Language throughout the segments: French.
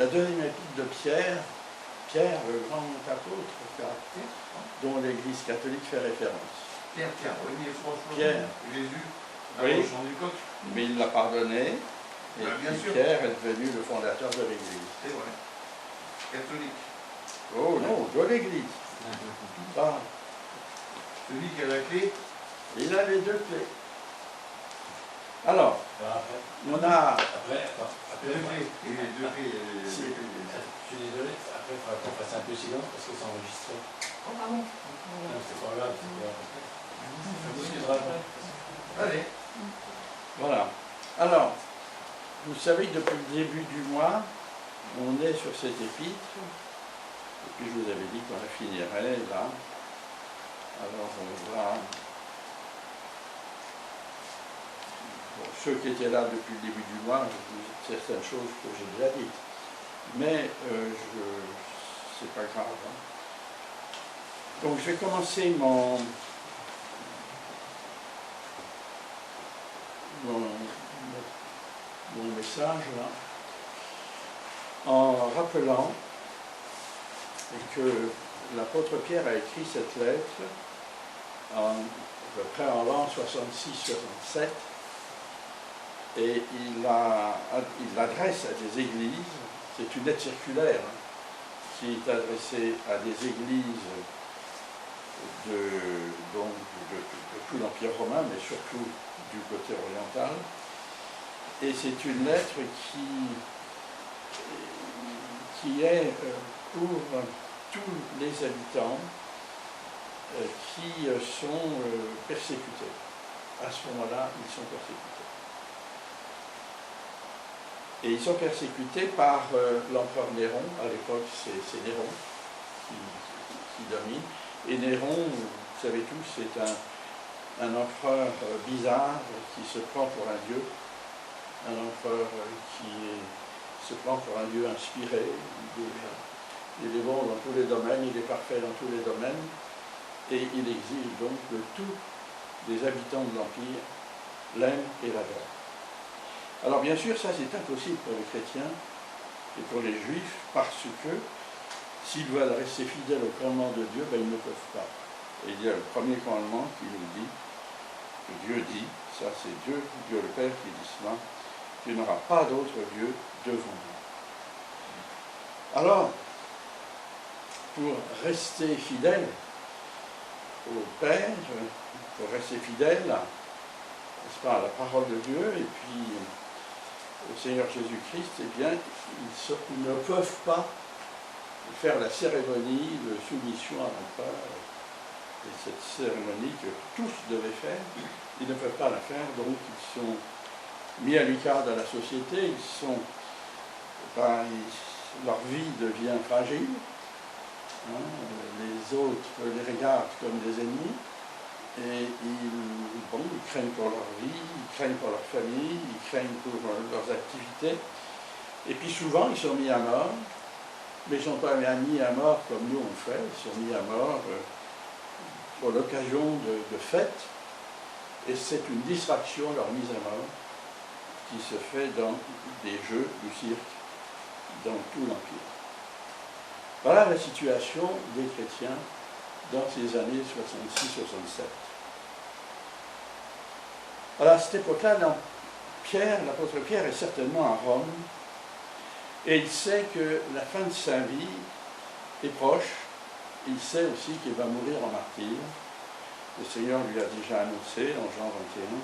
La deuxième épître de Pierre, Pierre, le grand apôtre, dont l'Église catholique fait référence. Pierre, oui, mais franchement, Pierre. Jésus, Oui, au champ du coq. mais il l'a pardonné, et Bien sûr. Pierre est devenu le fondateur de l'Église. C'est vrai. Catholique. Oh non, de l'Église. Ah, Celui qui a la clé. il a les deux clés. Alors, on a... Deux clés. Et les deux clés. Je suis désolé, après il faudra qu'on fasse un peu silence parce que c'est enregistré. Oh, pardon. Non, c'est pas grave, on discutera après. Allez. Voilà. Alors, vous savez que depuis le début du mois, on est sur cette épître. Et puis je vous avais dit qu'on la finirait là. Alors on va... Bon, ceux qui étaient là depuis le début du mois, certaines choses que j'ai déjà dites. Mais c'est pas grave. Hein. Donc je vais commencer mon message là, en rappelant que l'apôtre Pierre a écrit cette lettre à peu près en l'an 66-67 et il l'adresse à des églises. C'est une lettre circulaire hein, qui est adressée à des églises de tout l'Empire romain, mais surtout du côté oriental. Et c'est une lettre qui est pour tous les habitants qui sont persécutés. À ce moment-là, ils sont persécutés. Et ils sont persécutés par l'empereur Néron. À l'époque, c'est Néron qui domine. Et Néron, vous savez tous, c'est un empereur bizarre qui se prend pour un dieu. Un empereur se prend pour un dieu inspiré. Il est bon dans tous les domaines, il est parfait dans tous les domaines. Et il exige donc que tous les habitants de l'Empire l'aiment et l'adorent. Alors bien sûr, ça c'est impossible pour les chrétiens et pour les juifs, parce que s'ils veulent rester fidèles au commandement de Dieu, ben, ils ne peuvent pas. Et il y a le premier commandement qui nous dit, que Dieu dit, ça c'est Dieu le Père qui dit cela, tu n'auras pas d'autre Dieu devant moi. Alors, pour rester fidèle au Père, pour rester fidèle, n'est-ce pas, à la parole de Dieu, et puis au Seigneur Jésus-Christ, eh bien, ils ne peuvent pas faire la cérémonie de soumission à l'empereur. Et cette cérémonie que tous devaient faire, ils ne peuvent pas la faire, donc ils sont mis à l'écart de la société, leur vie devient fragile, hein, les autres les regardent comme des ennemis, et ils craignent pour leur vie, ils craignent pour leur famille, ils craignent pour leurs activités, et puis souvent ils sont mis à mort, mais ils ne sont pas mis à mort comme nous on fait, ils sont mis à mort pour l'occasion de fêtes, et c'est une distraction, leur mise à mort, qui se fait dans des jeux du cirque, dans tout l'Empire. Voilà la situation des chrétiens dans ces années 66-67. Alors à cette époque-là, l'apôtre Pierre est certainement à Rome, et il sait que la fin de sa vie est proche. Il sait aussi qu'il va mourir en martyr. Le Seigneur lui a déjà annoncé en Jean 21.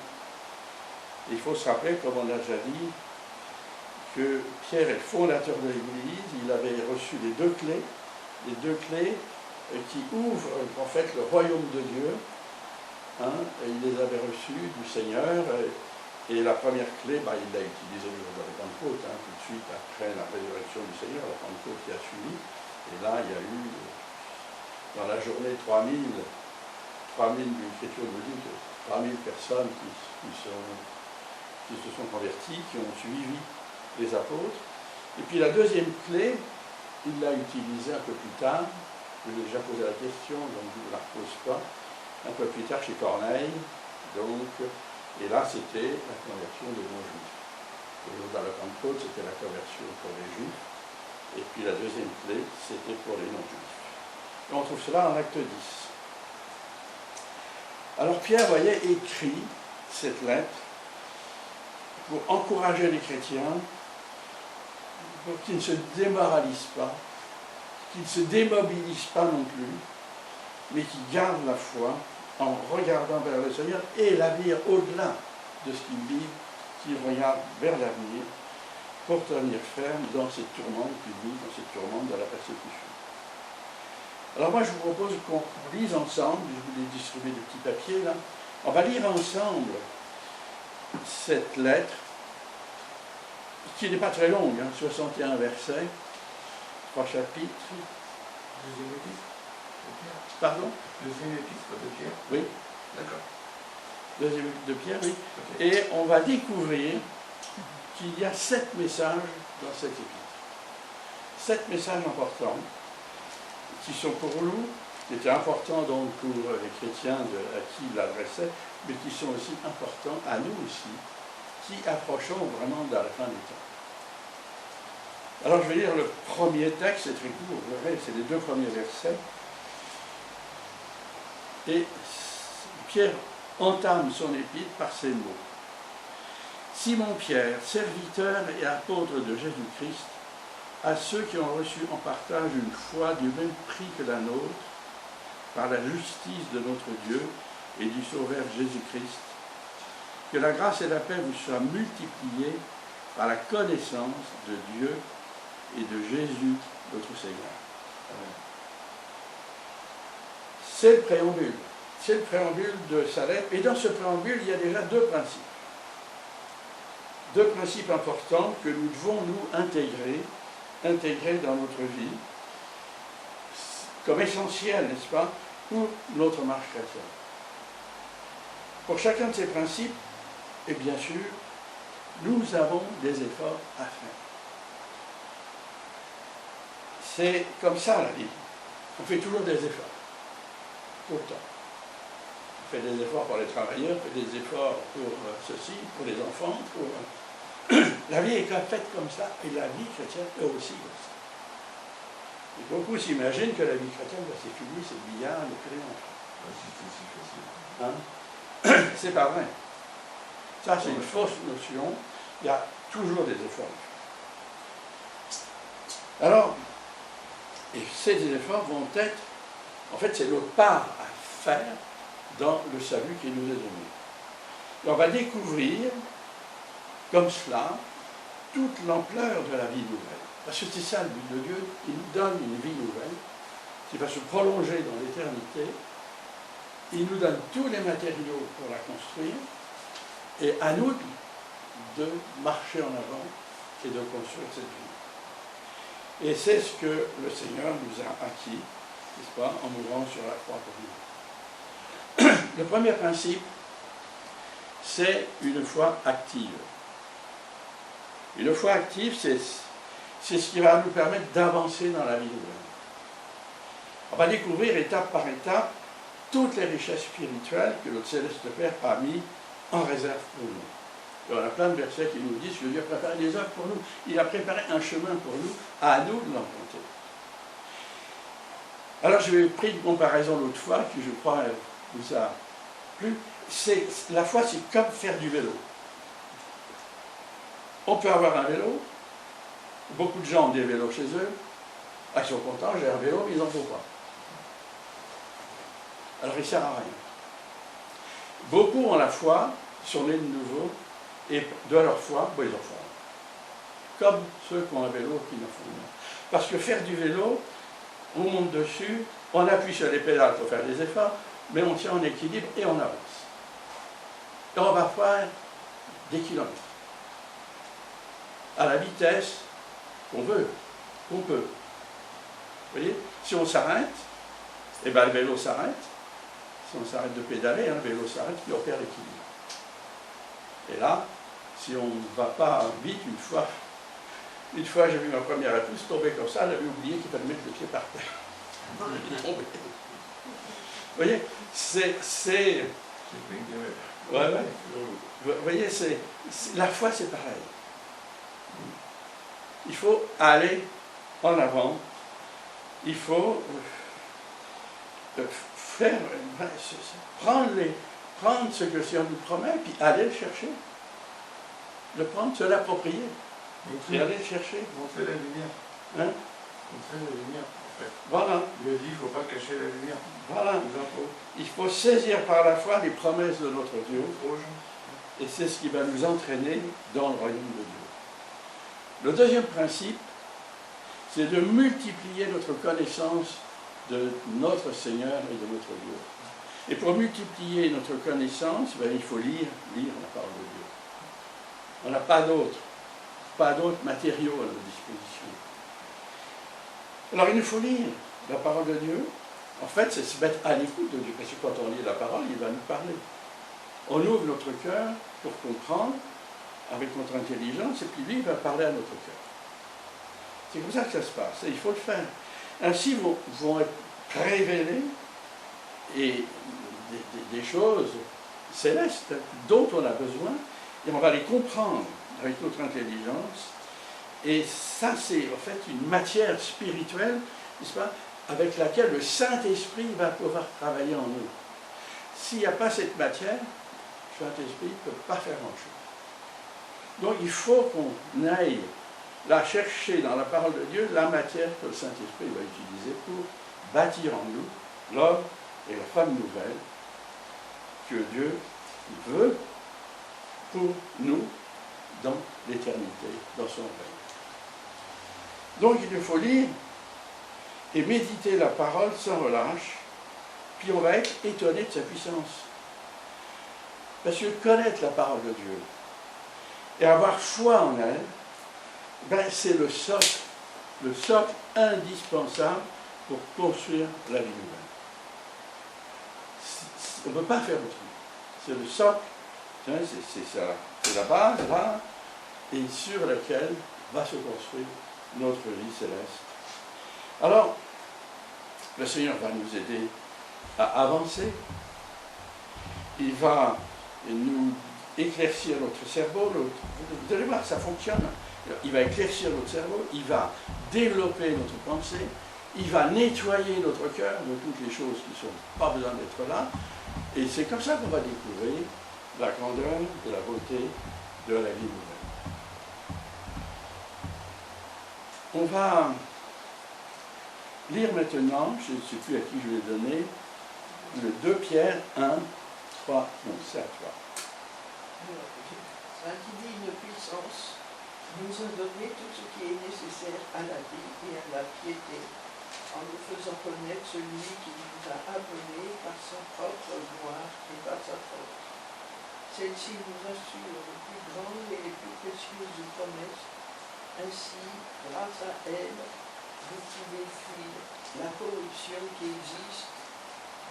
Il faut se rappeler, comme on l'a déjà dit, que Pierre est le fondateur de l'Église. Il avait reçu les deux clés qui ouvrent en fait le royaume de Dieu. Hein, et il les avait reçues du Seigneur. Et la première clé, il l'a utilisée le jour de la Pentecôte, hein, tout de suite après la résurrection du Seigneur, la Pentecôte qui a suivi. Et là, il y a eu, dans la journée, 3000, l'Écriture nous dit que 3000 personnes qui se sont converties, qui ont suivi les apôtres. Et puis la deuxième clé, il l'a utilisée un peu plus tard. Je lui ai déjà posé la question, donc je ne la repose pas. Un peu plus tard chez Corneille. Et là, c'était la conversion des non-juifs. Le jour de la Pentecôte, c'était la conversion pour les juifs. Et puis la deuxième clé, c'était pour les non-juifs. Et on trouve cela en acte 10. Alors Pierre, vous voyez, écrit cette lettre pour encourager les chrétiens, pour qu'ils ne se démoralisent pas, qu'ils ne se démobilisent pas non plus, mais qu'ils gardent la foi en regardant vers le Seigneur et l'avenir au-delà de ce qu'ils vivent, qu'ils regardent vers l'avenir pour tenir ferme dans ces tourmentes qu'ils vivent, dans ces tourmentes de la persécution. Alors moi je vous propose qu'on lise ensemble, je vous ai distribué des petits papiers là, on va lire ensemble cette lettre, qui n'est pas très longue, 61 versets, 3 chapitres. Deuxième épître de Pierre. Pardon? Deuxième épître de Pierre. Oui. D'accord. Deuxième épître de Pierre, oui. Ok. Et on va découvrir qu'il y a 7 messages dans cette épître. 7 messages importants qui sont pour nous, qui étaient importants donc pour les chrétiens à qui il l'adressait, mais qui sont aussi importants à nous aussi, qui approchons vraiment de la fin des temps. Alors je vais lire le premier texte, c'est très court, vous verrez, c'est les 2 premiers versets. Et Pierre entame son épître par ces mots. Simon Pierre, serviteur et apôtre de Jésus-Christ, à ceux qui ont reçu en partage une foi du même prix que la nôtre, par la justice de notre Dieu et du Sauveur Jésus-Christ, que la grâce et la paix vous soient multipliées par la connaissance de Dieu et de Jésus, notre Seigneur. Amen. C'est le préambule. C'est le préambule de sa lettre. Et dans ce préambule, il y a déjà 2 principes. 2 principes importants que nous devons nous intégrer dans notre vie, comme essentiels, n'est-ce pas, pour notre marche chrétienne. Pour chacun de ces principes, et bien sûr, nous avons des efforts à faire. C'est comme ça la vie. On fait toujours des efforts. Tout le temps. On fait des efforts pour les travailleurs, on fait des efforts pour ceci, pour les enfants, pour... La vie est faite comme ça, et la vie chrétienne est aussi comme ça. Et beaucoup s'imaginent que la vie chrétienne, c'est fini, c'est le billard, le triomphe. C'est facile. Hein? C'est pas vrai. Ça, c'est une fausse notion. Il y a toujours des efforts. Alors, et ces efforts vont être, en fait, c'est notre part à faire dans le salut qui nous est donné. Et on va découvrir, comme cela, toute l'ampleur de la vie nouvelle. Parce que c'est ça le but de Dieu, il nous donne une vie nouvelle qui va se prolonger dans l'éternité. Il nous donne tous les matériaux pour la construire, et à nous de marcher en avant et de construire cette vie. Et c'est ce que le Seigneur nous a acquis, n'est-ce pas, en mourant sur la croix pour nous. Le premier principe, c'est une foi active. Une foi active, c'est ce qui va nous permettre d'avancer dans la vie nouvelle. On va découvrir étape par étape toutes les richesses spirituelles que notre Céleste Père a mis en réserve pour nous. Il y a plein de versets qui nous disent que Dieu a préparé des œuvres pour nous. Il a préparé un chemin pour nous, à nous de l'emprunter. Alors, je vais pris une comparaison l'autre fois, qui je crois vous a plu. La foi, c'est comme faire du vélo. On peut avoir un vélo. Beaucoup de gens ont des vélos chez eux. Ils sont contents, j'ai un vélo, mais ils n'en font pas. Alors, il ne sert à rien. Beaucoup ont la foi, sont nés de nouveau, et de leur foi, ils en font. Comme ceux qui ont un vélo qui n'en font rien. Parce que faire du vélo, on monte dessus, on appuie sur les pédales pour faire des efforts, mais on tient en équilibre et on avance. Et on va faire des kilomètres. À la vitesse qu'on veut, qu'on peut. Vous voyez, si on s'arrête, eh bien le vélo s'arrête. Si on s'arrête de pédaler, le vélo s'arrête, puis on perd l'équilibre. Et là, si on ne va pas vite, une fois j'ai vu ma première épouse tomber comme ça, elle avait oublié qu'il fallait mettre le pied par terre. Elle est tombée. Vous voyez, vous voyez, la foi, c'est pareil. Il faut aller en avant, il faut faire, prendre ce que le Seigneur nous promet, puis aller le chercher. Le prendre, se l'approprier, et aller le chercher. Montrer la lumière. Hein? Montrer la lumière, en fait. Voilà. Il a dit, il ne faut pas cacher la lumière. Voilà. Les infos. Il faut saisir par la foi les promesses de notre Dieu, Aux gens. et c'est ce qui va nous entraîner dans le royaume de Dieu. Le deuxième principe, c'est de multiplier notre connaissance de notre Seigneur et de notre Dieu. Et pour multiplier notre connaissance, il faut lire la parole de Dieu. On n'a pas d'autres matériaux à notre disposition. Alors il nous faut lire la parole de Dieu. En fait, c'est se mettre à l'écoute de Dieu, parce que quand on lit la parole, il va nous parler. On ouvre notre cœur pour comprendre avec notre intelligence, et puis lui, il va parler à notre cœur. C'est comme ça que ça se passe, et il faut le faire. Ainsi vont être révélées et des choses célestes dont on a besoin, et on va les comprendre avec notre intelligence. Et ça, c'est en fait une matière spirituelle, n'est-ce pas, avec laquelle le Saint-Esprit va pouvoir travailler en nous. S'il n'y a pas cette matière, le Saint-Esprit ne peut pas faire grand-chose. Donc il faut qu'on aille la chercher dans la parole de Dieu, la matière que le Saint-Esprit va utiliser pour bâtir en nous l'homme et la femme nouvelle que Dieu veut pour nous dans l'éternité, dans son règne. Donc il nous faut lire et méditer la parole sans relâche, puis on va être étonné de sa puissance. Parce que connaître la parole de Dieu et avoir foi en elle, c'est le socle indispensable pour construire la vie nouvelle. On ne peut pas faire autrement. C'est le socle, c'est la base, là, et sur laquelle va se construire notre vie céleste. Alors, le Seigneur va nous aider à avancer. Il va nous éclaircir notre cerveau. Vous allez voir, ça fonctionne. Il va éclaircir notre cerveau, il va développer notre pensée, il va nettoyer notre cœur de toutes les choses qui n'ont pas besoin d'être là. Et c'est comme ça qu'on va découvrir la grandeur de la beauté de la vie nouvelle. On va lire maintenant, je ne sais plus à qui je vais donner, le 2 Pierre 1, 3, non, c'est à toi. La divine puissance nous a donné tout ce qui est nécessaire à la vie et à la piété, en nous faisant connaître celui qui nous a appelés par sa propre gloire et par sa force. Celle-ci nous assure les plus grandes et les plus précieuses promesses. Ainsi, grâce à elle, vous pouvez fuir la corruption qui existe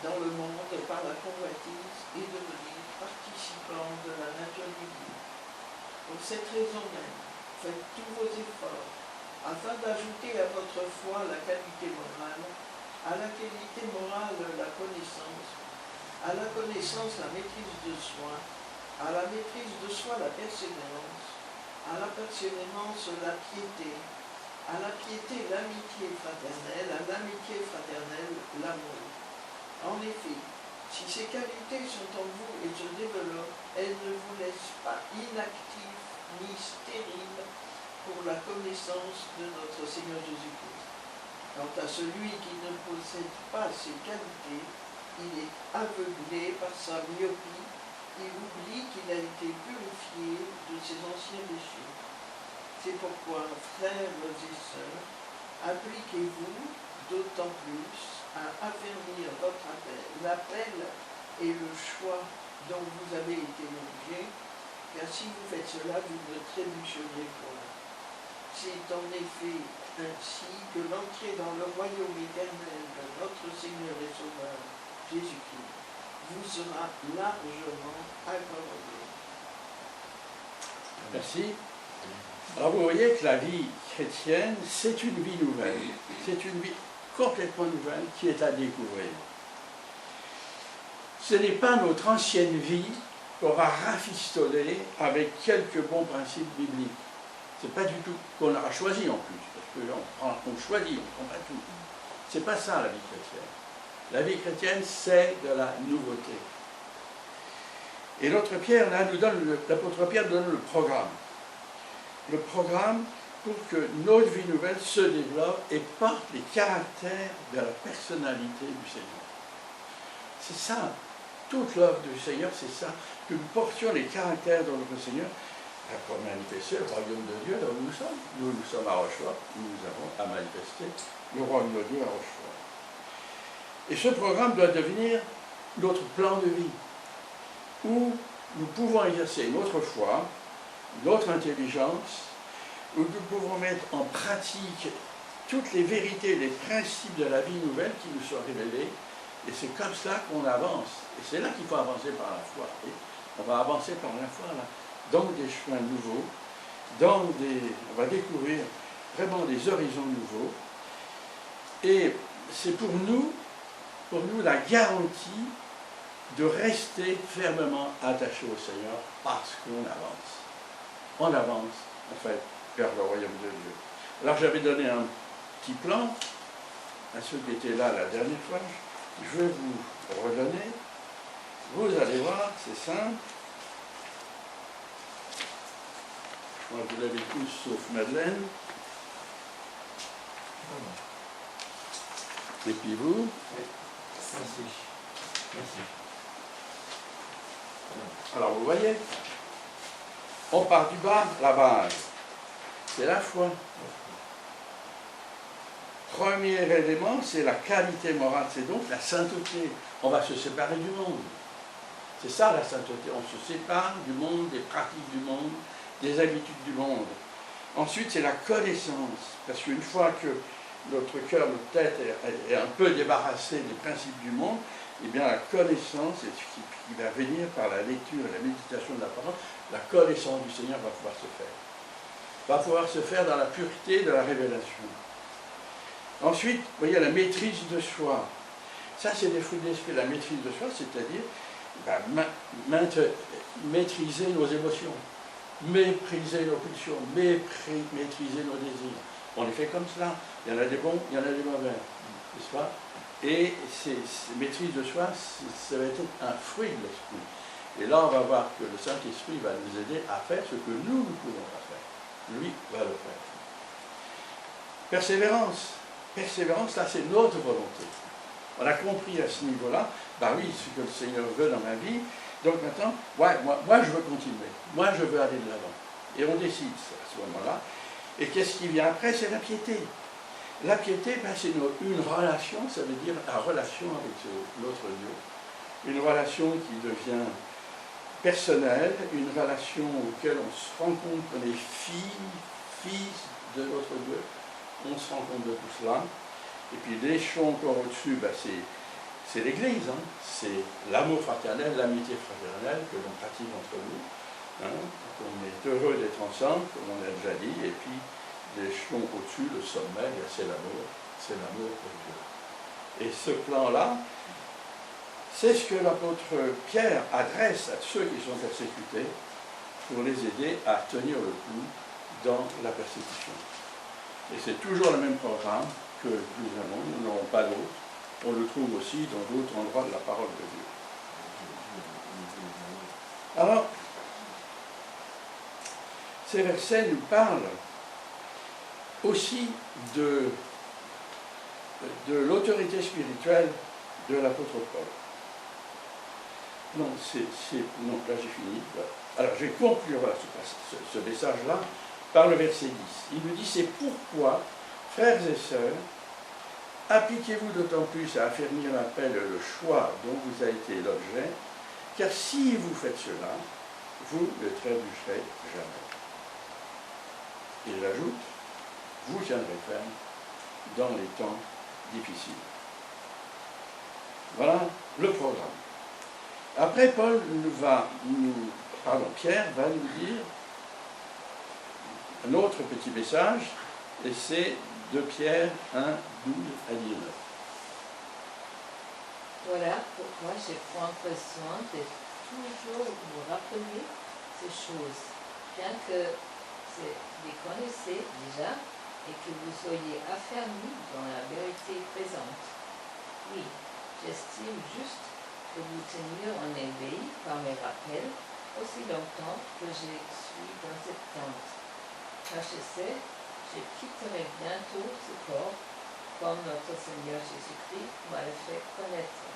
dans le monde par la convoitise et devenir participant de la nature divine. Pour cette raison même, faites tous vos efforts afin d'ajouter à votre foi la qualité morale, à la qualité morale la connaissance, à la connaissance la maîtrise de soi, à la maîtrise de soi la persévérance, à la persévérance la piété, à la piété l'amitié fraternelle, à l'amitié fraternelle l'amour. En effet, si ces qualités sont en vous et se développent, elles ne vous laissent pas inactifs ni stériles pour la connaissance de notre Seigneur Jésus-Christ. Quant à celui qui ne possède pas ces qualités, il est aveuglé par sa myopie, il oublie qu'il a été purifié de ses anciens péchés. C'est pourquoi, frères et sœurs, appliquez-vous d'autant plus à affermir votre l'appel et le choix dont vous avez été l'objet, car si vous faites cela, vous ne trébucherez point. C'est en effet ainsi que l'entrée dans le royaume éternel de notre Seigneur et Sauveur, Jésus-Christ, vous sera largement accordée. Merci. Alors vous voyez que la vie chrétienne, c'est une vie nouvelle. C'est une vie complètement nouvelle qui est à découvrir. Ce n'est pas notre ancienne vie qu'on va rafistoler avec quelques bons principes bibliques. Ce n'est pas du tout qu'on aura choisi en plus, parce qu'on choisi, on ne comprend pas tout. C'est pas ça la vie chrétienne. La vie chrétienne, c'est de la nouveauté. Et l'apôtre Pierre donne le programme. Le programme pour que notre vie nouvelle se développe et porte les caractères de la personnalité du Seigneur. C'est ça. Toute l'œuvre du Seigneur, c'est ça. Que nous portions les caractères de notre Seigneur pour manifester le royaume de Dieu là où nous sommes. Nous sommes à Rochefort, nous avons à manifester le royaume de Dieu à Rochefort. Et ce programme doit devenir notre plan de vie, où nous pouvons exercer notre foi, notre intelligence, où nous pouvons mettre en pratique toutes les vérités, les principes de la vie nouvelle qui nous sont révélés. Et c'est comme ça qu'on avance. Et c'est là qu'il faut avancer par la foi. Et on va avancer par la foi, là, dans des chemins nouveaux, on va découvrir vraiment des horizons nouveaux. Et c'est pour nous la garantie de rester fermement attachés au Seigneur parce qu'on avance. On avance, en fait, vers le royaume de Dieu. Alors j'avais donné un petit plan à ceux qui étaient là la dernière fois. Je vais vous redonner. Vous allez voir, c'est simple. Je crois que vous l'avez tous sauf Madeleine. Et puis vous. Merci. Merci. Alors vous voyez, on part du bas, la base. C'est la foi. Premier élément, c'est la qualité morale, c'est donc la sainteté. On va se séparer du monde. C'est ça la sainteté. On se sépare du monde, des pratiques du monde, des habitudes du monde. Ensuite, c'est la connaissance. Parce qu'une fois que notre cœur, notre tête est un peu débarrassée des principes du monde, eh bien la connaissance, et ce qui va venir par la lecture et la méditation de la parole, la connaissance du Seigneur va pouvoir se faire. Va pouvoir se faire dans la pureté de la révélation. Ensuite, vous voyez, la maîtrise de soi. Ça, c'est des fruits de l'esprit. La maîtrise de soi, c'est-à-dire maîtriser nos émotions, mépriser nos pulsions, maîtriser nos désirs. On les fait comme cela. Il y en a des bons, il y en a des mauvais. N'est-ce pas? Et ces maîtrise de soi, ça va être un fruit de l'esprit. Et là, on va voir que le Saint-Esprit va nous aider à faire ce que nous ne pouvons pas faire. Lui va le faire. Persévérance. Persévérance, là, c'est notre volonté. On a compris à ce niveau-là, bah oui, ce que le Seigneur veut dans ma vie. Donc maintenant, ouais, moi je veux continuer. Moi, je veux aller de l'avant. Et on décide à ce moment-là. Et qu'est-ce qui vient après? C'est la piété. La piété, ben, c'est une relation, ça veut dire la relation avec notre Dieu. Une relation qui devient personnelle, une relation auquel on se rend compte qu'on est fils de notre Dieu. On se rend compte de tout cela. Et puis l'échelon encore au-dessus, ben, c'est l'Église. Hein. C'est l'amour fraternel, l'amitié fraternelle que l'on pratique entre nous. Hein. On est heureux d'être ensemble, comme on l'a déjà dit. Et puis l'échelon au-dessus, le sommet, c'est l'amour. C'est l'amour pour Dieu. Et ce plan-là, c'est ce que l'apôtre Pierre adresse à ceux qui sont persécutés pour les aider à tenir le coup dans la persécution. Et c'est toujours le même programme que nous avons, nous n'aurons pas d'autre. On le trouve aussi dans d'autres endroits de la parole de Dieu. Alors, ces versets nous parlent aussi de l'autorité spirituelle de l'apôtre Paul. Non, non, là j'ai fini. Alors je vais conclure voilà, ce message-là par le verset 10. Il nous dit, c'est pourquoi, frères et sœurs, appliquez-vous d'autant plus à affermir l'appel et le choix dont vous a été l'objet, car si vous faites cela, vous ne trébucherez jamais. Et j'ajoute, vous tiendrez ferme dans les temps difficiles. Voilà le programme. Après, Pierre va nous dire un autre petit message, et c'est de Pierre 1, 12 à 19. Voilà pourquoi je prends besoin de toujours vous rappeler ces choses, bien que vous les connaissez déjà, et que vous soyez affermis dans la vérité présente. Oui, j'estime juste que vous teniez en éveil par mes rappels aussi longtemps que je suis dans cette tente. Car je sais, je quitterai bientôt ce corps, comme notre Seigneur Jésus-Christ m'a le fait connaître.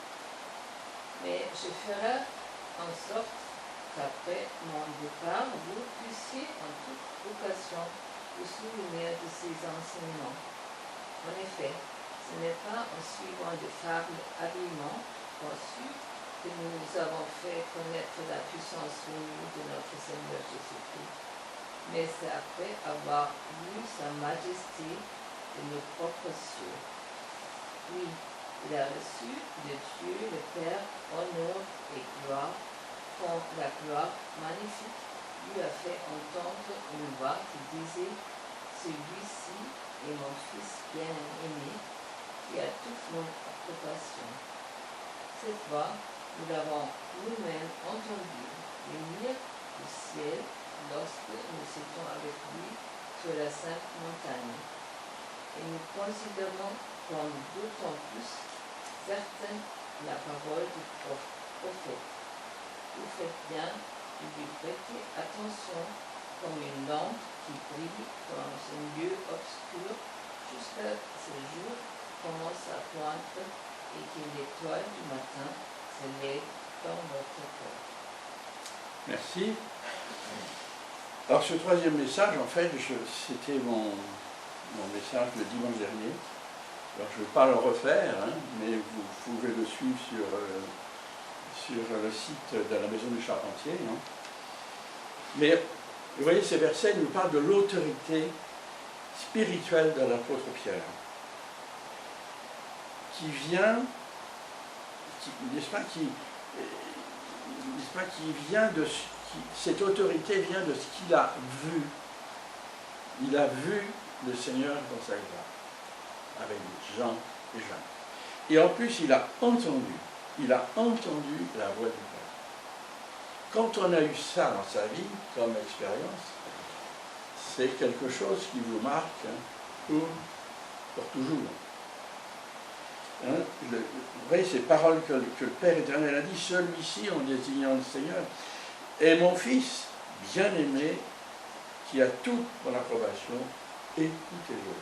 Mais je ferai en sorte qu'après mon départ, vous puissiez en toute occasion vous souvenir de ces enseignements. En effet, ce n'est pas en suivant des fables habilement conçues que nous nous avons fait connaître la puissance venue de notre Seigneur Jésus-Christ, mais c'est après avoir vu sa majesté de nos propres cieux. Oui, il a reçu de Dieu le Père honneur et gloire, quand la gloire magnifique lui a fait entendre une voix qui disait « Celui-ci est mon Fils bien-aimé, qui a toute mon approbation. » Cette voix, nous l'avons nous-mêmes entendue venir du ciel lorsque nous étions avec lui sur la sainte montagne. Et nous considérons comme d'autant plus certaine la parole du prophète. Vous faites bien de lui prêter attention comme une lampe qui brille dans un lieu obscur jusqu'à ce jour commence à poindre et que l'étoile du matin se lève dans votre cœur. Merci. Alors ce troisième message, en fait, c'était mon message le dimanche dernier. Alors je ne vais pas le refaire, hein, mais vous pouvez le suivre sur le site de la Maison du Charpentier. Hein. Mais vous voyez, ces versets nous parlent de l'autorité spirituelle de l'apôtre Pierre, qui vient, cette autorité vient de ce qu'il a vu. Il a vu le Seigneur dans sa gloire, avec Jean et Jean. Et en plus, il a entendu la voix du Père. Quand on a eu ça dans sa vie, comme expérience, c'est quelque chose qui vous marque, hein, pour toujours. Hein, vous voyez ces paroles que le Père éternel a dit, celui-ci, en désignant le Seigneur, est mon Fils bien-aimé, qui a toute mon approbation, écoutez-le.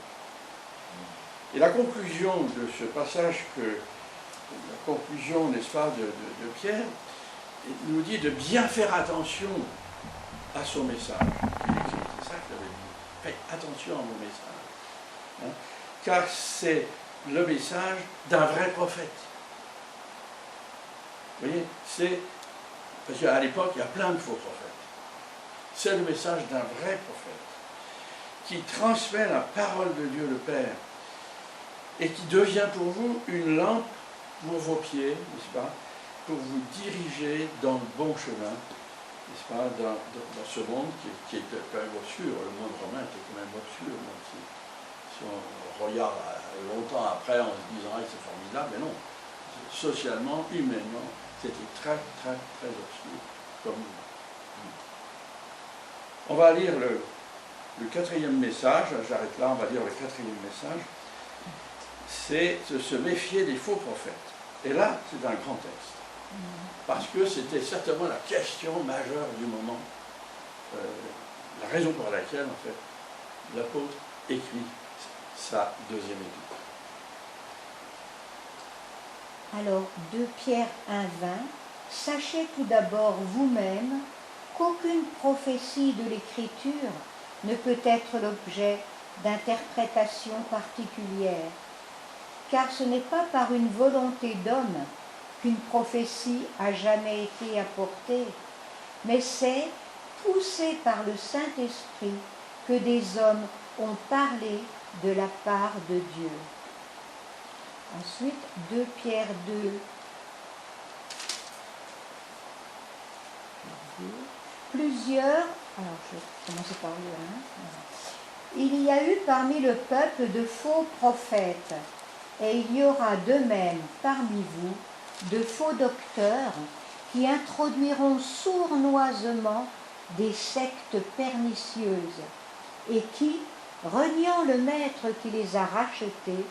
Et la conclusion de ce passage, la conclusion, n'est-ce pas, de Pierre, nous dit de bien faire attention à son message. C'est ça qu'il avait dit. Faites attention à mon message. Hein, car c'est le message d'un vrai prophète. Vous voyez, parce qu'à l'époque, il y a plein de faux prophètes. C'est le message d'un vrai prophète qui transmet la parole de Dieu le Père et qui devient pour vous une lampe pour vos pieds, n'est-ce pas, pour vous diriger dans le bon chemin, n'est-ce pas, dans ce monde qui est quand même obscur. Le monde romain était quand même obscur, même si on regarde longtemps après en se disant ah, c'est formidable, mais non. Socialement, humainement, c'était très, très, très obscur comme nous. On va lire le quatrième message, j'arrête là, on va lire le quatrième message, c'est de se méfier des faux prophètes. Et là, c'est un grand texte, parce que c'était certainement la question majeure du moment, la raison pour laquelle, en fait, l'apôtre écrit sa deuxième épître. Alors, 2 Pierre 1,20, sachez tout d'abord vous-même qu'aucune prophétie de l'Écriture ne peut être l'objet d'interprétation particulière, car ce n'est pas par une volonté d'homme qu'une prophétie a jamais été apportée, mais c'est poussé par le Saint-Esprit que des hommes ont parlé de la part de Dieu. Ensuite, 2 Pierre 2. Plusieurs, alors je vais commencer par le 1. Il y a eu parmi le peuple de faux prophètes, et il y aura de même parmi vous de faux docteurs qui introduiront sournoisement des sectes pernicieuses et qui, reniant le maître qui les a rachetés,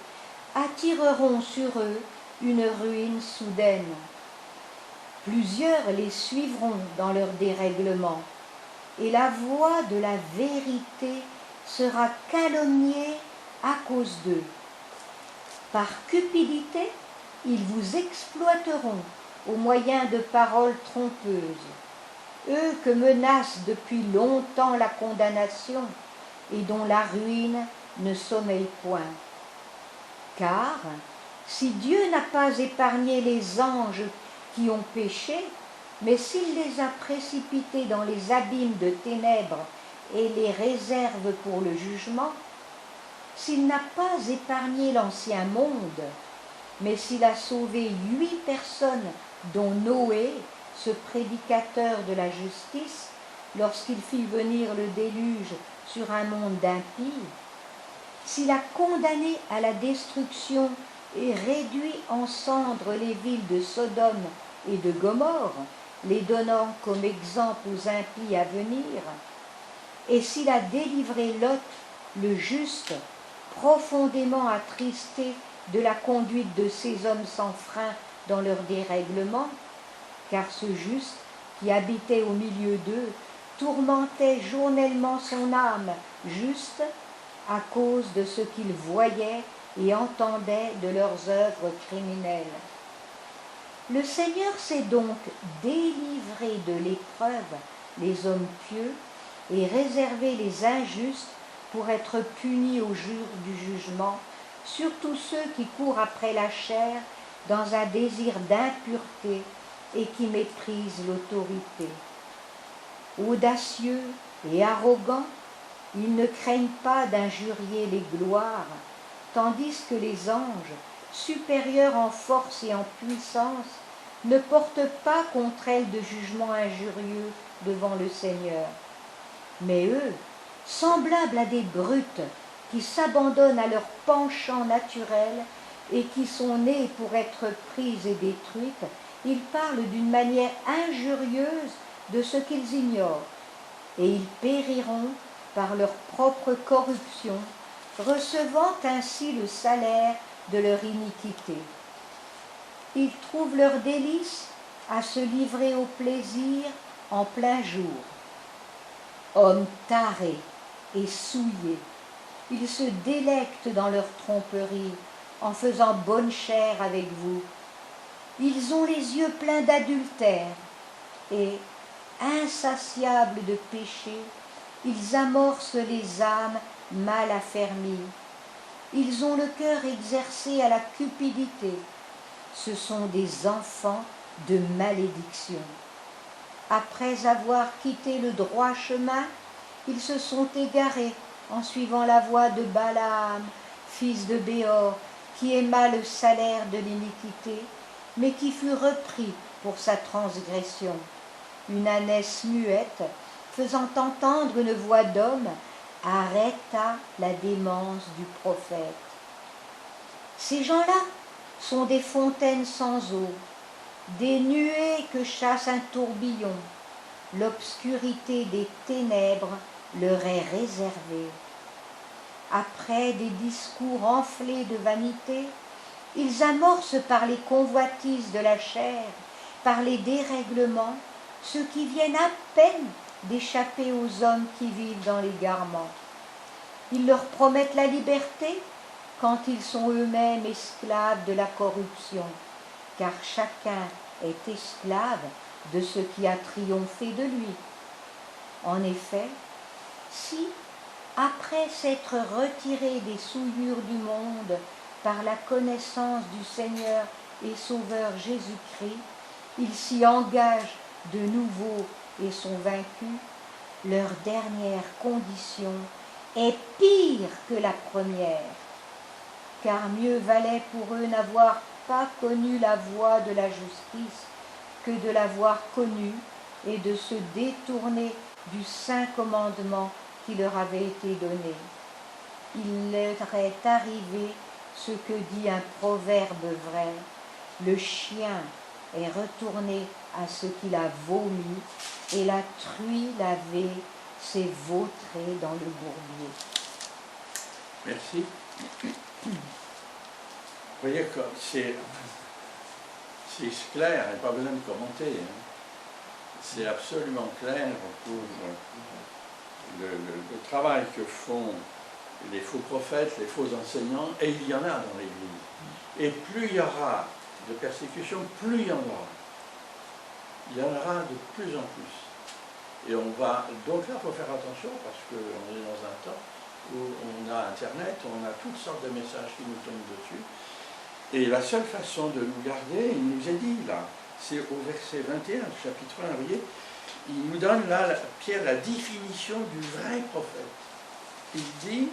attireront sur eux une ruine soudaine. Plusieurs les suivront dans leur dérèglement, et la voie de la vérité sera calomniée à cause d'eux. Par cupidité, ils vous exploiteront au moyen de paroles trompeuses, eux que menace depuis longtemps la condamnation et dont la ruine ne sommeille point. Car, si Dieu n'a pas épargné les anges qui ont péché, mais s'il les a précipités dans les abîmes de ténèbres et les réserve pour le jugement, s'il n'a pas épargné l'ancien monde, mais s'il a sauvé 8 personnes, dont Noé, ce prédicateur de la justice, lorsqu'il fit venir le déluge sur un monde d'impies, s'il a condamné à la destruction et réduit en cendres les villes de Sodome et de Gomorrhe, les donnant comme exemple aux impies à venir, et s'il a délivré Lot, le juste, profondément attristé de la conduite de ces hommes sans frein dans leur dérèglement, car ce juste qui habitait au milieu d'eux tourmentait journellement son âme juste à cause de ce qu'il voyait et entendait de leurs œuvres criminelles. Le Seigneur sait donc délivrer de l'épreuve les hommes pieux et réserver les injustes pour être punis au jour du jugement, surtout ceux qui courent après la chair dans un désir d'impureté et qui méprisent l'autorité. Audacieux et arrogants, ils ne craignent pas d'injurier les gloires, tandis que les anges, supérieurs en force et en puissance, ne portent pas contre elles de jugement injurieux devant le Seigneur. Mais eux, semblables à des brutes qui s'abandonnent à leur penchant naturel et qui sont nés pour être prises et détruites, ils parlent d'une manière injurieuse de ce qu'ils ignorent, et ils périront par leur propre corruption, recevant ainsi le salaire de leur iniquité. Ils trouvent leur délice à se livrer au plaisir en plein jour. Hommes tarés et souillés, ils se délectent dans leur tromperie en faisant bonne chère avec vous. Ils ont les yeux pleins d'adultère et, insatiables de péché, ils amorcent les âmes mal affermies. Ils ont le cœur exercé à la cupidité. Ce sont des enfants de malédiction. Après avoir quitté le droit chemin, ils se sont égarés en suivant la voie de Balaam, fils de Béor, qui aima le salaire de l'iniquité, mais qui fut repris pour sa transgression. Une ânesse muette, faisant entendre une voix d'homme, arrêta la démence du prophète. Ces gens-là sont des fontaines sans eau, des nuées que chasse un tourbillon. L'obscurité des ténèbres leur est réservée. Après des discours enflés de vanité, ils amorcent par les convoitises de la chair, par les dérèglements, ceux qui viennent à peine d'échapper aux hommes qui vivent dans l'égarement. Ils leur promettent la liberté quand ils sont eux-mêmes esclaves de la corruption, car chacun est esclave de ce qui a triomphé de lui. En effet, si, après s'être retirés des souillures du monde par la connaissance du Seigneur et Sauveur Jésus-Christ, ils s'y engagent de nouveau et sont vaincus, leur dernière condition est pire que la première, car mieux valait pour eux n'avoir pas connu la voie de la justice que de l'avoir connue et de se détourner du saint commandement qui leur avait été donné. Il leur est arrivé ce que dit un proverbe vrai, le chien est retourné à ce qu'il a vomi, et la truie lavée s'est vautrée dans le bourbier. Merci. Vous voyez que c'est clair, il n'y a pas besoin de commenter. Hein. C'est absolument clair pour le travail que font les faux prophètes, les faux enseignants, et il y en a dans l'Église. Et plus il y aura de persécutions, plus il y en aura. Il y en aura de plus en plus. Et on va, donc là, il faut faire attention parce qu'on est dans un temps où on a Internet, on a toutes sortes de messages qui nous tombent dessus. Et la seule façon de nous garder, il nous est dit là, c'est au verset 21 du chapitre 1, vous voyez, il nous donne là, Pierre, la définition du vrai prophète. Il dit,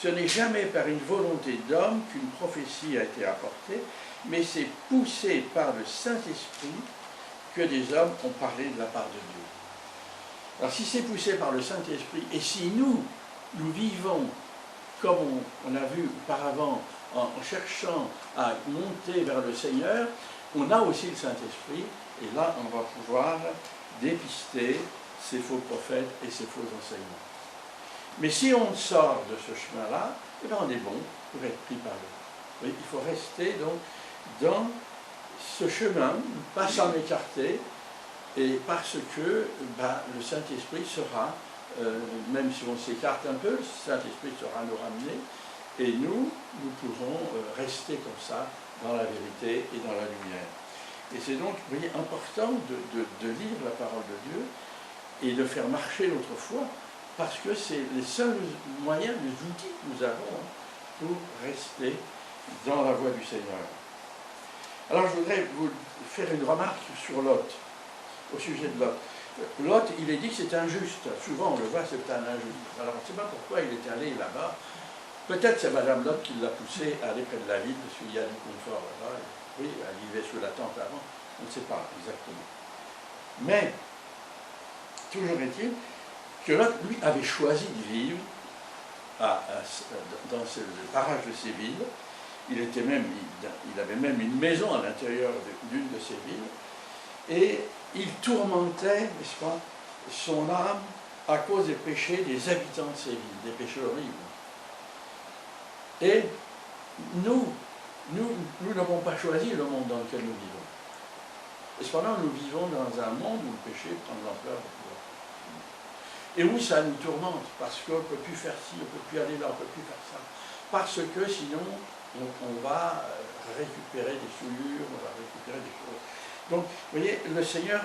ce n'est jamais par une volonté d'homme qu'une prophétie a été apportée, mais c'est poussé par le Saint-Esprit que des hommes ont parlé de la part de Dieu. Alors si c'est poussé par le Saint-Esprit, et si nous vivons comme on a vu auparavant, en cherchant à monter vers le Seigneur, on a aussi le Saint-Esprit, et là on va pouvoir dépister ces faux prophètes et ces faux enseignements. Mais si on sort de ce chemin-là, eh bien on est bon pour être pris par lui. Il faut rester donc dans ce chemin, pas s'en écarter, et parce que le Saint-Esprit sera, même si on s'écarte un peu, le Saint-Esprit sera nous ramener, et nous pourrons rester comme ça dans la vérité et dans la lumière. Et c'est donc, vous voyez, important de lire la parole de Dieu et de faire marcher notre foi, parce que c'est les seuls moyens, les outils que nous avons pour rester dans la voie du Seigneur. Alors je voudrais vous faire une remarque sur Lot, au sujet de Lot. Lot, il est dit que c'est injuste. Souvent on le voit, c'est un injuste. Alors on ne sait pas pourquoi il est allé là-bas. Peut-être c'est Madame Lot qui l'a poussé à aller près de la ville, parce qu'il y a du confort là-bas. Oui, elle vivait sous la tente avant, on ne sait pas exactement. Mais, toujours est-il que Lot, lui, avait choisi de vivre dans le parage de ces villes. Il avait même une maison à l'intérieur d'une de ces villes. Et il tourmentait, n'est-ce pas, son âme à cause des péchés des habitants de ces villes, des péchés horribles. Et nous n'avons pas choisi le monde dans lequel nous vivons. Et cependant, nous vivons dans un monde où le péché prend de l'ampleur. Et où ça nous tourmente, parce qu'on ne peut plus faire ci, on ne peut plus aller là, on ne peut plus faire ça. Parce que sinon, on va récupérer des souillures, on va récupérer des choses. Donc, vous voyez, le Seigneur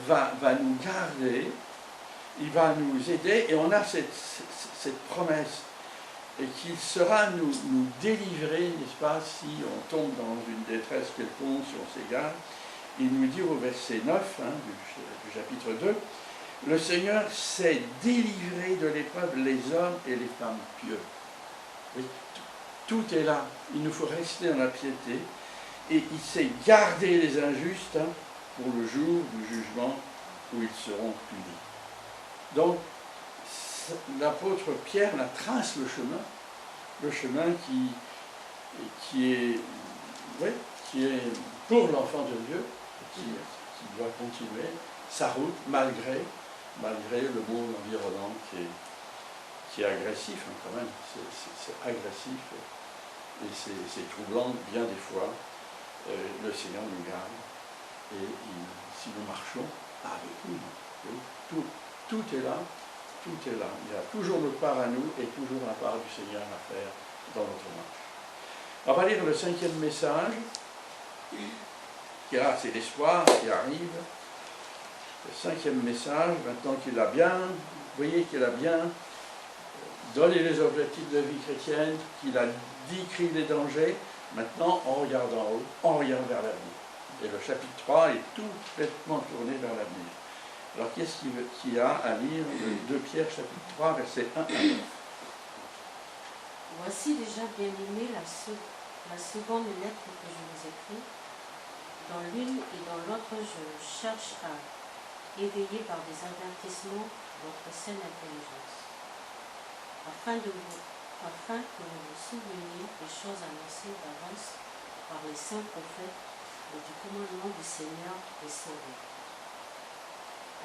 va nous garder, il va nous aider, et on a cette promesse, et qu'il saura nous délivrer, n'est-ce pas, si on tombe dans une détresse quelconque, si on s'égare. Il nous dit au verset 9 du chapitre 2, le Seigneur sait délivrer de l'épreuve les hommes et les femmes pieux. Oui, tout est là. Il nous faut rester dans la piété. Et il sait garder les injustes pour le jour du jugement où ils seront punis. Donc, l'apôtre Pierre la trace le chemin qui est pour l'enfant de Dieu, qui doit continuer sa route malgré le monde environnant qui est agressif, quand même, c'est agressif et c'est troublant bien des fois. Le Seigneur nous garde et si nous marchons avec lui, tout est là, il y a toujours notre part à nous et toujours la part du Seigneur à faire dans notre marche. On va lire le 5e message, c'est l'espoir qui arrive. Le 5e message, maintenant qu'il a bien, vous voyez qu'il a bien donné les objectifs de vie chrétienne, qu'il a décrit les dangers, maintenant on regarde en haut, on regarde vers l'avenir. Et le chapitre 3 est tout complètement tourné vers l'avenir. Alors qu'est-ce qu'il y a à lire de 2 Pierre chapitre 3, versets 1 à 9. Voici déjà bien aimé la seconde lettre que je vous écris. Dans l'une et dans l'autre, je cherche à éveiller par des avertissements votre saine intelligence, afin que vous vous souveniez des choses annoncées d'avance par les saints prophètes et du commandement du Seigneur des sauvés.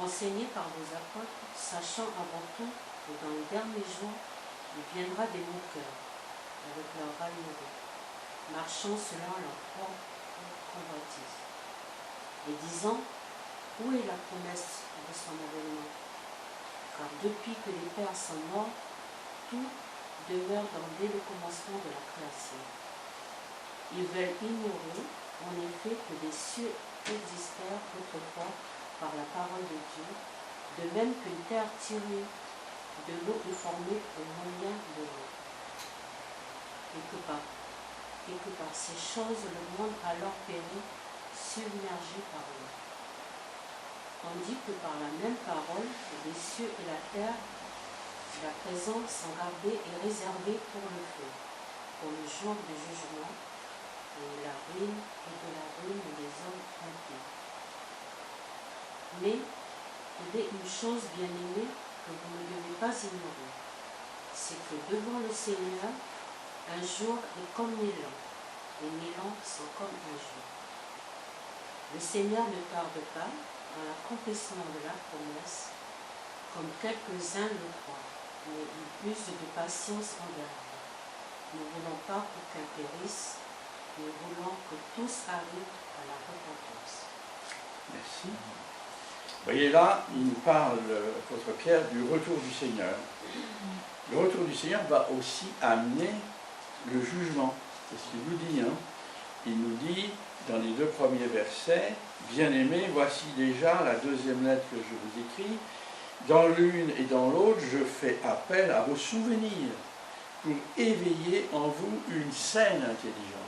Enseignés par vos apôtres, sachant avant tout que dans les derniers jours, il viendra des moqueurs, avec leur raillerie, marchant selon leur propre convoitise, et disant, où est la promesse de son avènement? Car depuis que les pères sont morts, tout demeure dès le commencement de la création. Ils veulent ignorer, en effet, que les cieux existèrent autrefois par la parole de Dieu, de même qu'une terre tirée de l'eau est formée au moyen de l'eau. Et que par ces choses, le monde alors périt, submergé par l'eau. Tandis que par la même parole, les cieux et la terre, la présente, sont gardés et réservés pour le feu, pour le jour du jugement, et de la ruine des hommes impies. Mais il est une chose bien aimée que vous ne devez pas ignorer, c'est que devant le Seigneur, un jour est comme 1000 ans, et 1000 ans sont comme un jour. Le Seigneur ne tarde pas dans l'accomplissement de la promesse, comme quelques-uns le croient, mais il use de patience envers vous, ne voulant pas qu'aucun périsse, mais voulant que tous arrivent à la repentance. Merci. Vous voyez là, il nous parle, l'apôtre Pierre, du retour du Seigneur. Le retour du Seigneur va aussi amener le jugement. C'est ce qu'il nous dit. Il nous dit, dans les 2 premiers versets, « Bien-aimés, voici déjà la 2e lettre que je vous écris. Dans l'une et dans l'autre, je fais appel à vos souvenirs pour éveiller en vous une saine intelligence. »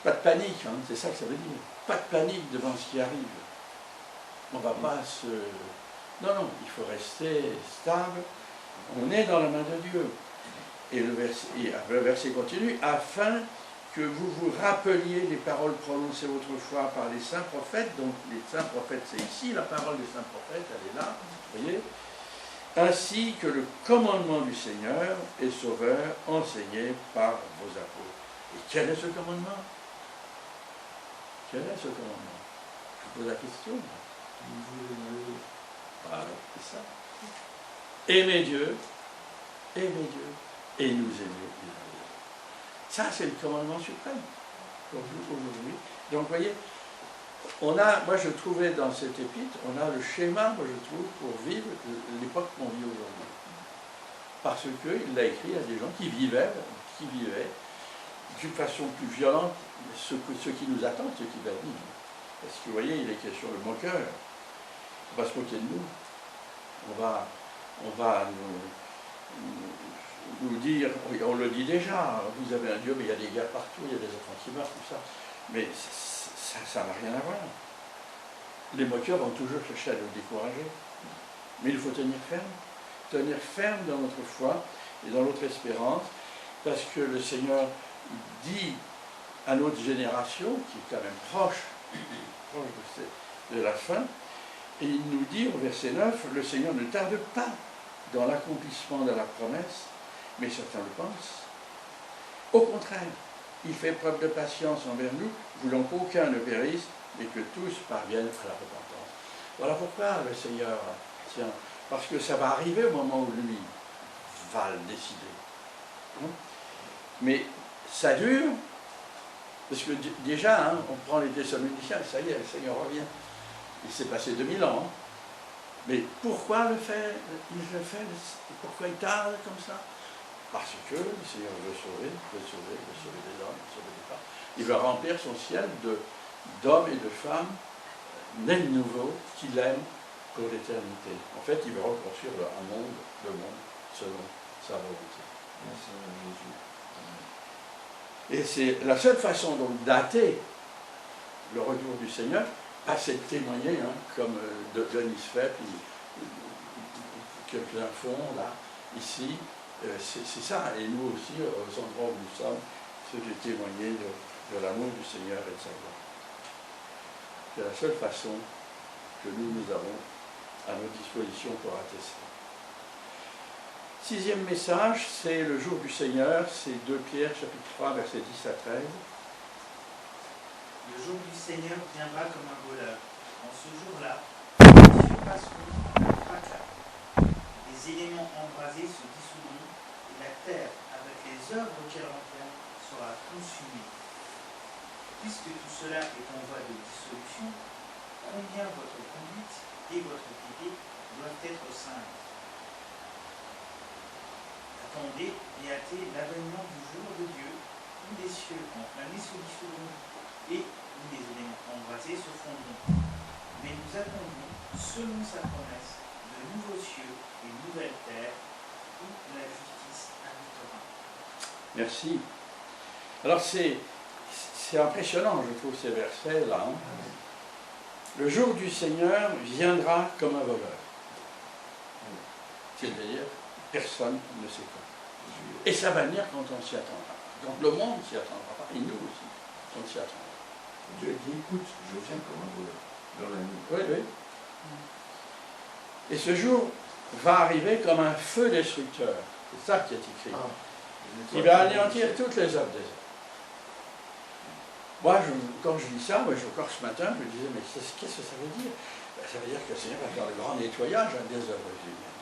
Pas de panique, c'est ça que ça veut dire. Pas de panique devant ce qui arrive. On ne va pas se... Non, il faut rester stable. On est dans la main de Dieu. Et le verset continue, afin que vous vous rappeliez les paroles prononcées autrefois par les saints prophètes. Donc les saints prophètes, c'est ici, la parole des saints prophètes, elle est là, vous voyez. Ainsi que le commandement du Seigneur et Sauveur enseigné par vos apôtres. Et quel est ce commandement? Quel est ce commandement? Je pose la question. Voilà, c'est ça. Aimer Dieu, et nous aimer les uns les autres. Ça, c'est le commandement suprême pour vous aujourd'hui. Donc, vous voyez, moi je trouvais dans cette épître, on a le schéma, moi je trouve, pour vivre l'époque qu'on vit aujourd'hui. Parce qu'il l'a écrit à des gens qui vivaient d'une façon plus violente ce qui nous attend, ce qui va venir. Parce que vous voyez, il est question de moqueur. On va se moquer de nous. On va nous dire, on le dit déjà, vous avez un Dieu, mais il y a des guerres partout, il y a des enfants qui meurent, tout ça. Mais ça n'a rien à voir. Les moqueurs vont toujours chercher à nous décourager. Mais il faut tenir ferme dans notre foi et dans notre espérance, parce que le Seigneur dit à notre génération, qui est quand même proche de la fin, et il nous dit au verset 9, le Seigneur ne tarde pas dans l'accomplissement de la promesse, mais certains le pensent. Au contraire, il fait preuve de patience envers nous, voulant qu'aucun ne périsse, mais que tous parviennent à la repentance. Voilà pourquoi le Seigneur tient, parce que ça va arriver au moment où lui va le décider. Mais ça dure, parce que déjà, on prend les Thessaloniciens, ça y est, le Seigneur revient. Il s'est passé 2000 ans. Mais pourquoi il le fait? Pourquoi il tarde comme ça? Parce que le Seigneur veut sauver des hommes, sauver des femmes. Il veut remplir son ciel d'hommes et de femmes nés de nouveau qu'il aime pour l'éternité. En fait, il veut reconstruire le monde selon sa volonté. Et c'est la seule façon donc dater le retour du Seigneur, c'est de témoigner, comme Denis fait, puis quelques-uns font là, ici, c'est ça. Et nous aussi, aux endroits où nous sommes, c'est de témoigner de l'amour du Seigneur et de sa gloire. C'est la seule façon que nous avons à notre disposition pour attester. 6e message, c'est le jour du Seigneur, c'est 2 Pierre, chapitre 3, versets 10 à 13. Le jour du Seigneur viendra comme un voleur. En ce jour-là, les cieux passeront d'un fracas. Les éléments embrasés se dissoudront et la terre avec les œuvres qu'elle renferme sera consumée. Puisque tout cela est en voie de dissolution, combien votre conduite et votre piété doivent être saintes. Attendez et hâtez l'avènement du jour de Dieu, où les cieux enflammés se dissoudront et où les éléments embrasés se fondront. Mais nous attendons, selon sa promesse, de nouveaux cieux et une nouvelle terre, où la justice habitera. Merci. Alors c'est impressionnant, je trouve, ces versets-là. Hein. Le jour du Seigneur viendra comme un voleur. C'est-à-dire, personne ne sait quand. Et ça va venir quand on s'y attendra. Quand le monde s'y attendra pas, et nous aussi, on s'y attendra. Dieu dit, écoute, je viens comme un voleur dans la nuit. Oui, oui. Et ce jour va arriver comme un feu destructeur. C'est ça qui est écrit. Il va anéantir toutes les œuvres des hommes. Moi, quand je lis ça, encore ce matin, je me disais, mais qu'est-ce que ça veut dire? Ben, ça veut dire que le Seigneur va faire le grand nettoyage des œuvres humaines.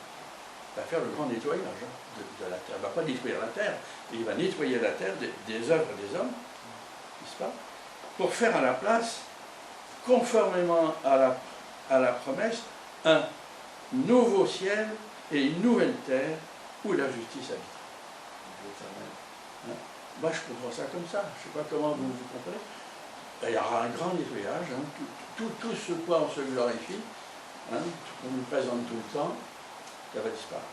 Il va faire le grand nettoyage de la terre. Il ne va pas détruire la terre, mais il va nettoyer la terre des œuvres des hommes, n'est-ce pas? Pour faire à la place, conformément à la promesse, un nouveau ciel et une nouvelle terre où la justice habitera. Hein? Moi, je comprends ça comme ça. Je ne sais pas comment vous comprenez. Il y aura un grand nettoyage. Hein? Tout ce quoi on se glorifie, hein? Qu'on nous présente tout le temps, ça va disparaître.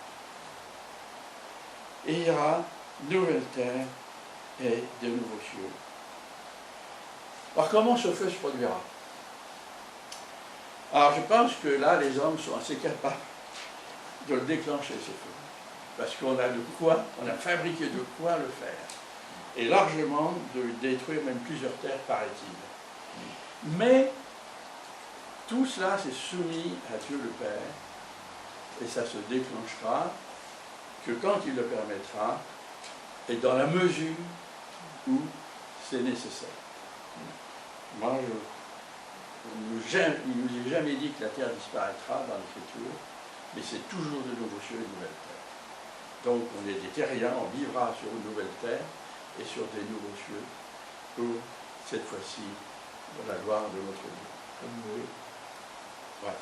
Et il y aura une nouvelle terre et de nouveaux cieux. Alors, comment ce feu se produira? Alors, je pense que là, les hommes sont assez capables de le déclencher, ce feu. Parce qu'on a de quoi, on a fabriqué de quoi le faire. Et largement de détruire même plusieurs terres, paraît-il. Mais tout cela, c'est soumis à Dieu le Père, et ça se déclenchera que quand il le permettra, et dans la mesure où c'est nécessaire. Moi, il ne nous est jamais dit que la terre disparaîtra dans l'Écriture, mais c'est toujours de nouveaux cieux et de nouvelles terres. Donc on est des terriens, on vivra sur une nouvelle terre et sur des nouveaux cieux pour, cette fois-ci, la gloire de notre Dieu. Comme Noé. Voilà.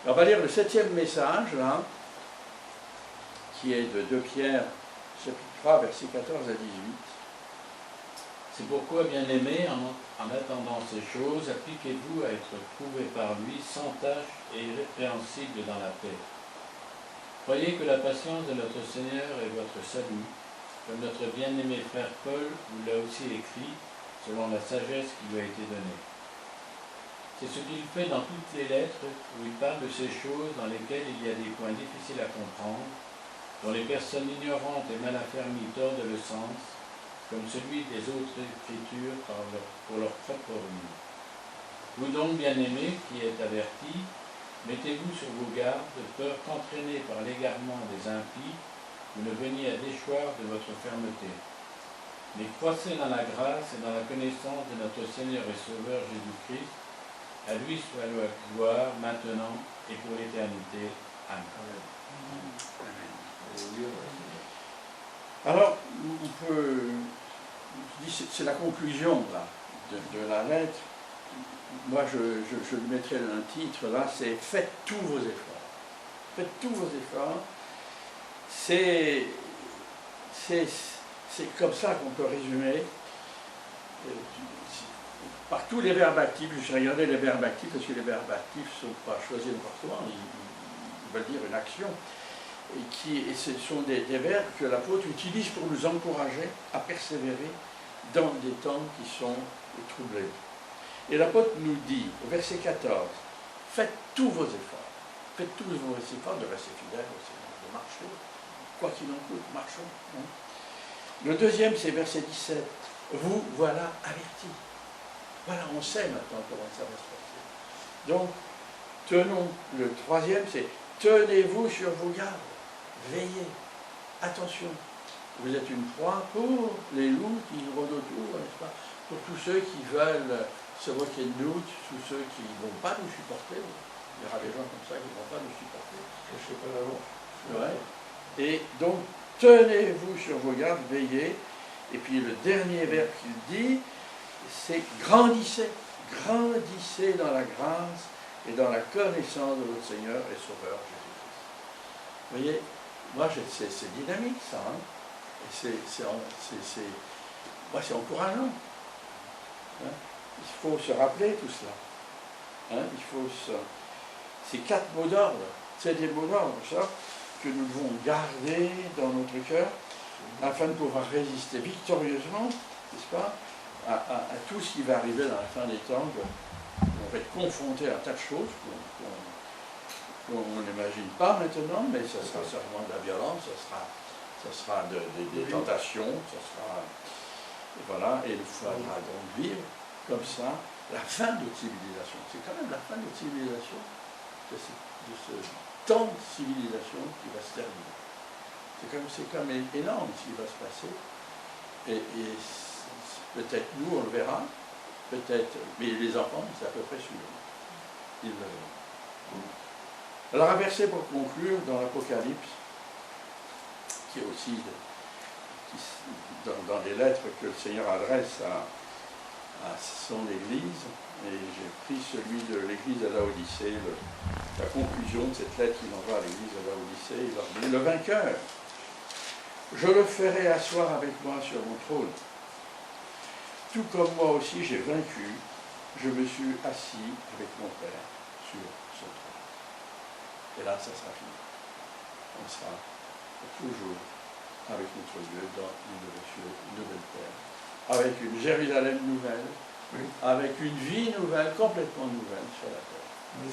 On va lire le 7e message, là, qui est de 2 Pierre, chapitre 3, versets 14 à 18. C'est pourquoi, bien-aimés, en attendant ces choses, appliquez-vous à être prouvés par lui sans tache et irrépréhensibles dans la paix. Croyez que la patience de notre Seigneur est votre salut, comme notre bien-aimé frère Paul vous l'a aussi écrit, selon la sagesse qui lui a été donnée. C'est ce qu'il fait dans toutes les lettres où il parle de ces choses dans lesquelles il y a des points difficiles à comprendre, dont les personnes ignorantes et mal affermies tordent le sens, comme celui des autres écritures pour leur propre ruine. Vous donc, bien-aimés, qui êtes avertis, mettez-vous sur vos gardes, de peur qu'entraînés par l'égarement des impies, vous ne veniez à déchoir de votre fermeté. Mais croissez dans la grâce et dans la connaissance de notre Seigneur et Sauveur Jésus-Christ. À lui soit la gloire, maintenant et pour l'éternité. Amen. Alors, on peut... C'est la conclusion là, de la lettre. Moi, je lui mettrai un titre là, c'est « Faites tous vos efforts ». Faites tous vos efforts. C'est comme ça qu'on peut résumer par tous les verbes actifs. Je vais regarder les verbes actifs parce que les verbes actifs ne sont pas choisis n'importe comment, ils veulent dire une action. Et ce sont des verbes que l'apôtre utilise pour nous encourager à persévérer dans des temps qui sont troublés. Et l'apôtre nous dit, au verset 14, faites tous vos efforts. Faites tous vos efforts de rester fidèles au Seigneur, de marcher, quoi qu'il en coûte, marchons. Hein. Le deuxième, c'est verset 17. Vous voilà avertis. Voilà, on sait maintenant comment ça va se passer. Donc, tenons. Le troisième, c'est tenez-vous sur vos gardes. Veillez. Attention. Vous êtes une proie pour les loups qui rôdent autour, n'est-ce pas? Pour tous ceux qui veulent se moquer de nous, tous ceux qui ne vont pas nous supporter. Il y aura des gens comme ça qui ne vont pas nous supporter. Je ne sais pas la loi. Ouais. Et donc, tenez-vous sur vos gardes, veillez. Et puis le dernier verbe qu'il dit, c'est grandissez. Grandissez dans la grâce et dans la connaissance de votre Seigneur et Sauveur Jésus-Christ. Vous voyez, moi, c'est dynamique ça. Hein? Et c'est encourageant. Hein? Il faut se rappeler tout cela. Hein? Ces 4 mots d'ordre, c'est des mots d'ordre, ça, que nous devons garder dans notre cœur afin de pouvoir résister victorieusement, n'est-ce pas, à tout ce qui va arriver dans la fin des temps. On va être confronté à un tas de choses qu'on n'imagine pas maintenant, mais ça sera certainement de la violence, ça sera des tentations, ça sera... Voilà, et il faudra donc vivre comme ça la fin de notre civilisation. C'est quand même la fin de notre civilisation, de ce temps de civilisation qui va se terminer. C'est quand même énorme ce qui va se passer. Et peut-être nous, on le verra, peut-être, mais les enfants, c'est à peu près sûr. Ils le verront. Alors, un verset pour conclure dans l'Apocalypse, qui est aussi dans les lettres que le Seigneur adresse à son Église, et j'ai pris celui de l'Église de Laodicée, la conclusion de cette lettre qu'il envoie à l'Église de Laodicée. Il leur dit: le vainqueur, je le ferai asseoir avec moi sur mon trône. Tout comme moi aussi j'ai vaincu, je me suis assis avec mon Père sur son trône. Et là, ça sera fini. On sera toujours avec notre Dieu dans une nouvelle cieux, une nouvelle terre, avec une Jérusalem nouvelle, oui, avec une vie nouvelle, complètement nouvelle sur la terre. Oui.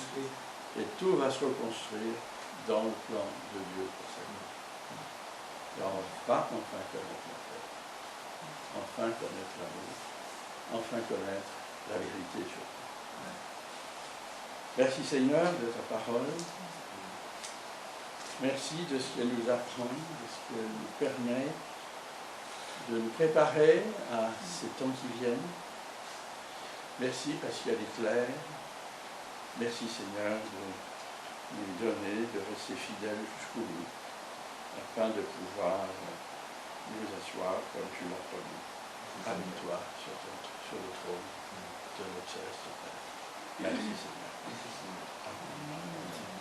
Et tout va se reconstruire dans le plan de Dieu pour sa vie. Et on va enfin connaître la paix, enfin connaître l'amour, enfin connaître la vérité surtout. Merci Seigneur de ta parole. Merci de ce qu'elle nous apprend, de ce qu'elle nous permet de nous préparer à ces temps qui viennent. Merci parce qu'elle est claire. Merci Seigneur de nous donner, de rester fidèles jusqu'au bout, afin de pouvoir nous asseoir, comme tu l'as promis, avec toi sur le trône de notre céleste Père. Merci Seigneur. Amen.